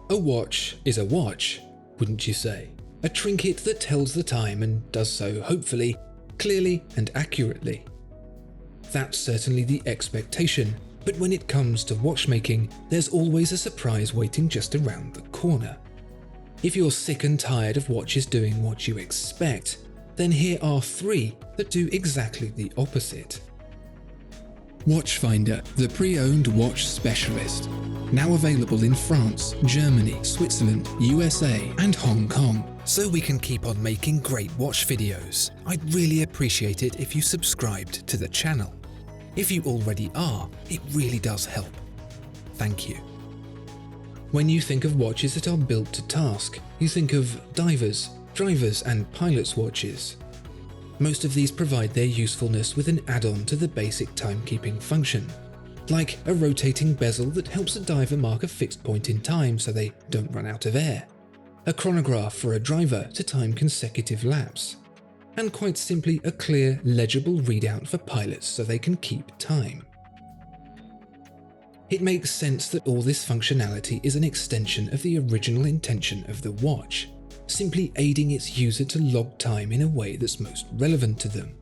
A watch is a watch, wouldn't you say? A trinket that tells the time and does so, hopefully, clearly and accurately. That's certainly the expectation, but when it comes to watchmaking, there's always a surprise waiting just around the corner. If you're sick and tired of watches doing what you expect, then here are 3 that do exactly the opposite. Watchfinder, the pre-owned watch specialist. Now available in France, Germany, Switzerland, USA and Hong Kong. So we can keep on making great watch videos. I'd really appreciate it if you subscribed to the channel. If you already are, it really does help. Thank you. When you think of watches that are built to task, you think of divers, drivers and pilots' watches. Most of these provide their usefulness with an add-on to the basic timekeeping function, like a rotating bezel that helps a diver mark a fixed point in time so they don't run out of air, a chronograph for a driver to time consecutive laps, and quite simply a clear, legible readout for pilots so they can keep time. It makes sense that all this functionality is an extension of the original intention of the watch, simply aiding its user to log time in a way that's most relevant to them.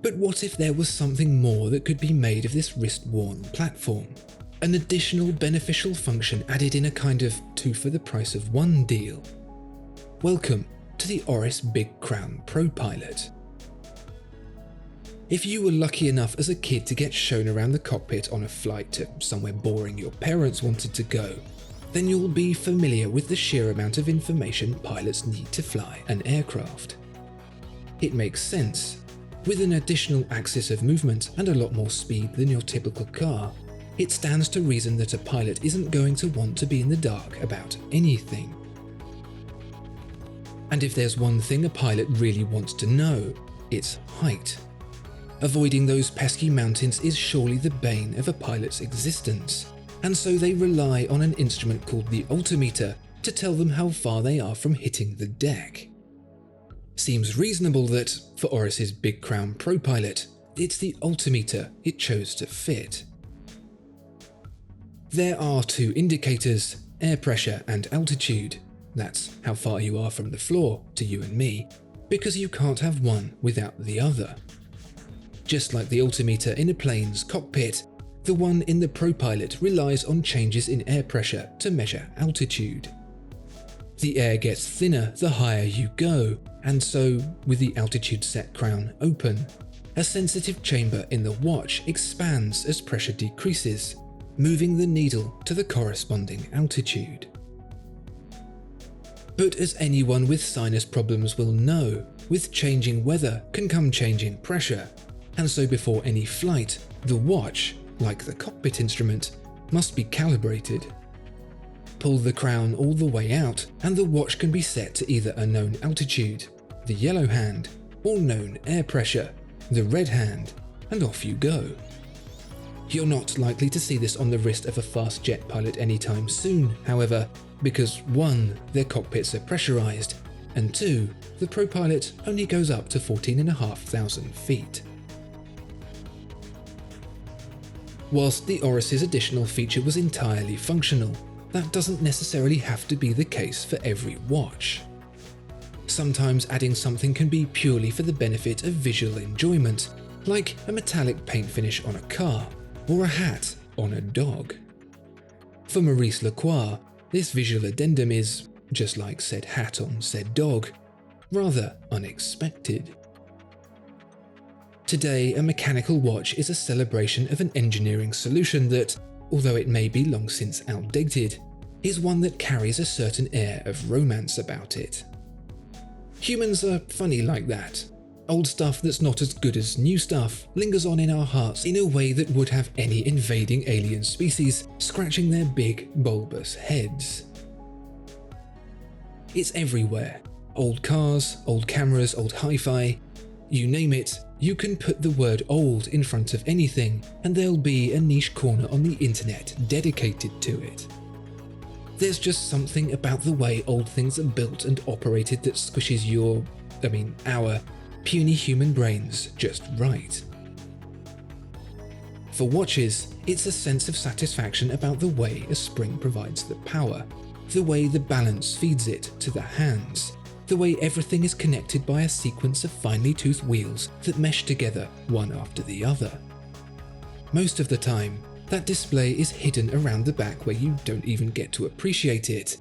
But what if there was something more that could be made of this wrist-worn platform? An additional beneficial function added in a kind of 2 for the price of 1 deal. Welcome to the Oris Big Crown Propilot. If you were lucky enough as a kid to get shown around the cockpit on a flight to somewhere boring your parents wanted to go, then you'll be familiar with the sheer amount of information pilots need to fly an aircraft. It makes sense. With an additional axis of movement and a lot more speed than your typical car, it stands to reason that a pilot isn't going to want to be in the dark about anything. And if there's one thing a pilot really wants to know, it's height. Avoiding those pesky mountains is surely the bane of a pilot's existence, and so they rely on an instrument called the Altimeter to tell them how far they are from hitting the deck. Seems reasonable that, for Oris's Big Crown Propilot, it's the altimeter it chose to fit. There are 2 indicators, air pressure and altitude. That's how far you are from the floor, to you and me, because you can't have one without the other. Just like the altimeter in a plane's cockpit, the one in the Propilot relies on changes in air pressure to measure altitude. The air gets thinner the higher you go, and so, with the altitude set crown open, a sensitive chamber in the watch expands as pressure decreases, moving the needle to the corresponding altitude. But as anyone with sinus problems will know, with changing weather can come changing pressure, and so before any flight, the watch, like the cockpit instrument, must be calibrated. Pull the crown all the way out and the watch can be set to either a known altitude, the yellow hand, or known air pressure, the red hand, and off you go. You're not likely to see this on the wrist of a fast jet pilot anytime soon, however, because 1, their cockpits are pressurized, and 2, the Propilot only goes up to 14,500 feet. Whilst the Oris's additional feature was entirely functional, that doesn't necessarily have to be the case for every watch. Sometimes adding something can be purely for the benefit of visual enjoyment, like a metallic paint finish on a car, or a hat on a dog. For Maurice Lacroix, this visual addendum is, just like said hat on said dog, rather unexpected. Today, a mechanical watch is a celebration of an engineering solution that, although it may be long since outdated, is one that carries a certain air of romance about it. Humans are funny like that. Old stuff that's not as good as new stuff lingers on in our hearts in a way that would have any invading alien species scratching their big, bulbous heads. It's everywhere. Old cars, old cameras, old hi-fi. You name it, you can put the word old in front of anything and there'll be a niche corner on the internet dedicated to it. There's just something about the way old things are built and operated that squishes our puny human brains just right. For watches, it's a sense of satisfaction about the way a spring provides the power, the way the balance feeds it to the hands, the way everything is connected by a sequence of finely toothed wheels that mesh together one after the other. Most of the time, that display is hidden around the back where you don't even get to appreciate it.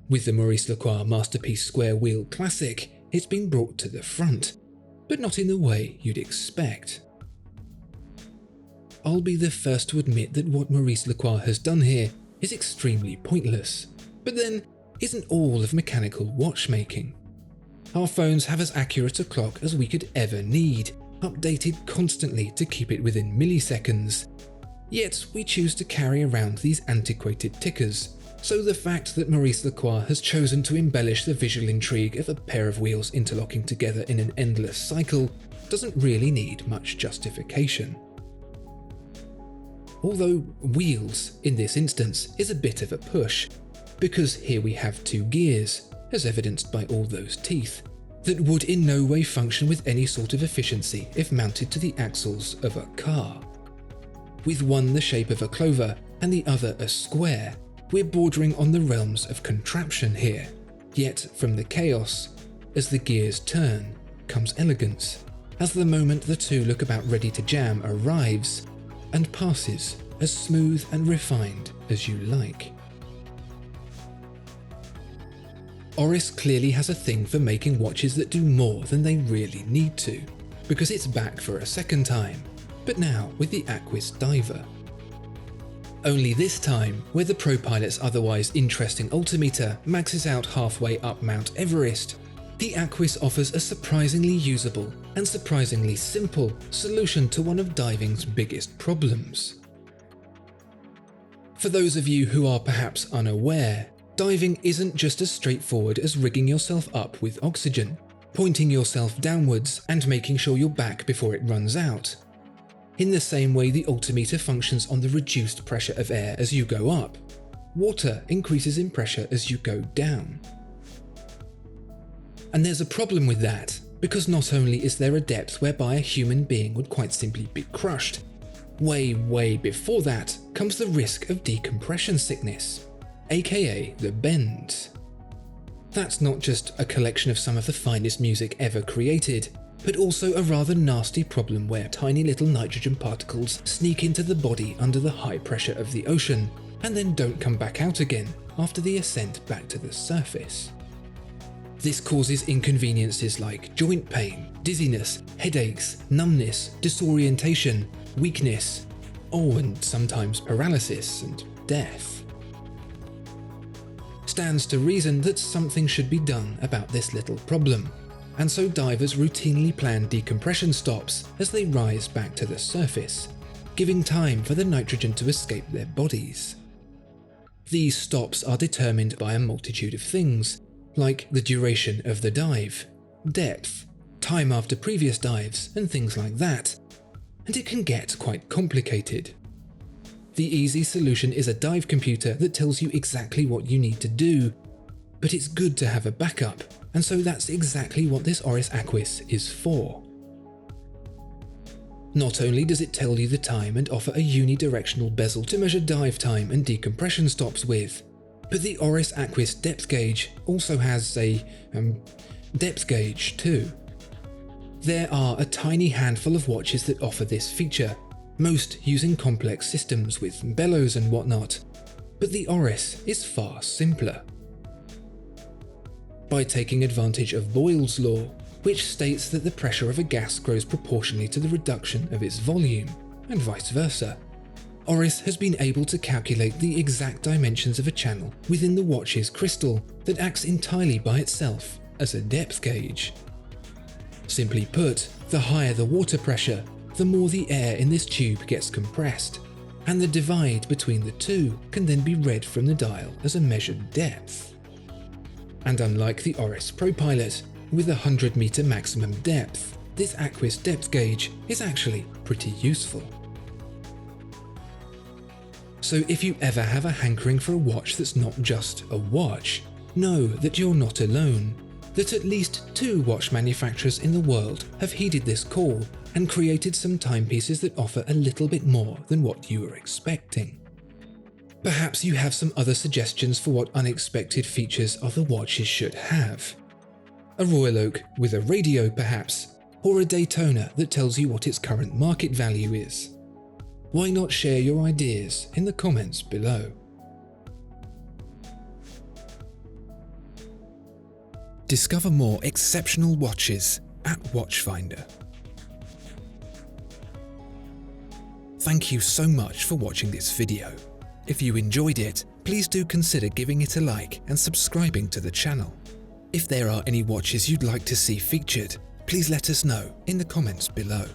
With the Maurice Lacroix Masterpiece Square Wheel Classic, it's been brought to the front, but not in the way you'd expect. I'll be the first to admit that what Maurice Lacroix has done here is extremely pointless, but then isn't all of mechanical watchmaking. Our phones have as accurate a clock as we could ever need, updated constantly to keep it within milliseconds. Yet we choose to carry around these antiquated tickers, so the fact that Maurice Lacroix has chosen to embellish the visual intrigue of a pair of wheels interlocking together in an endless cycle doesn't really need much justification. Although wheels, in this instance, is a bit of a push, because here we have two gears, as evidenced by all those teeth, that would in no way function with any sort of efficiency if mounted to the axles of a car. With one the shape of a clover and the other a square, we're bordering on the realms of contraption here, yet from the chaos, as the gears turn, comes elegance, as the moment the two look about ready to jam arrives, and passes as smooth and refined as you like. Oris clearly has a thing for making watches that do more than they really need to, because it's back for a second time, but now with the Aquis Diver. Only this time, where the Propilot's otherwise interesting altimeter maxes out halfway up Mount Everest, the Aquis offers a surprisingly usable and surprisingly simple solution to one of diving's biggest problems. For those of you who are perhaps unaware, diving isn't just as straightforward as rigging yourself up with oxygen, pointing yourself downwards and making sure you're back before it runs out. In the same way the altimeter functions on the reduced pressure of air as you go up, water increases in pressure as you go down. And there's a problem with that, because not only is there a depth whereby a human being would quite simply be crushed, way before that comes the risk of decompression sickness, aka the bends. That's not just a collection of some of the finest music ever created, but also a rather nasty problem where tiny little nitrogen particles sneak into the body under the high pressure of the ocean, and then don't come back out again after the ascent back to the surface. This causes inconveniences like joint pain, dizziness, headaches, numbness, disorientation, weakness, and sometimes paralysis and death. Stands to reason that something should be done about this little problem, and so divers routinely plan decompression stops as they rise back to the surface, giving time for the nitrogen to escape their bodies. These stops are determined by a multitude of things, like the duration of the dive, depth, time after previous dives, and things like that, and it can get quite complicated. The easy solution is a dive computer that tells you exactly what you need to do, but it's good to have a backup, and so that's exactly what this Oris Aquis is for. Not only does it tell you the time and offer a unidirectional bezel to measure dive time and decompression stops with, but the Oris Aquis depth gauge also has a depth gauge too. There are a tiny handful of watches that offer this feature, most using complex systems with bellows and whatnot, but the Oris is far simpler. By taking advantage of Boyle's law, which states that the pressure of a gas grows proportionally to the reduction of its volume, and vice versa, Oris has been able to calculate the exact dimensions of a channel within the watch's crystal that acts entirely by itself as a depth gauge. Simply put, the higher the water pressure, the more the air in this tube gets compressed, and the divide between the two can then be read from the dial as a measured depth. And unlike the Oris Propilot, with a 100-meter maximum depth, this Aquis depth gauge is actually pretty useful. So if you ever have a hankering for a watch that's not just a watch, know that you're not alone, that at least 2 watch manufacturers in the world have heeded this call and created some timepieces that offer a little bit more than what you were expecting. Perhaps you have some other suggestions for what unexpected features other watches should have. A Royal Oak with a radio perhaps, or a Daytona that tells you what its current market value is. Why not share your ideas in the comments below? Discover more exceptional watches at Watchfinder. Thank you so much for watching this video. If you enjoyed it, please do consider giving it a like and subscribing to the channel. If there are any watches you'd like to see featured, please let us know in the comments below.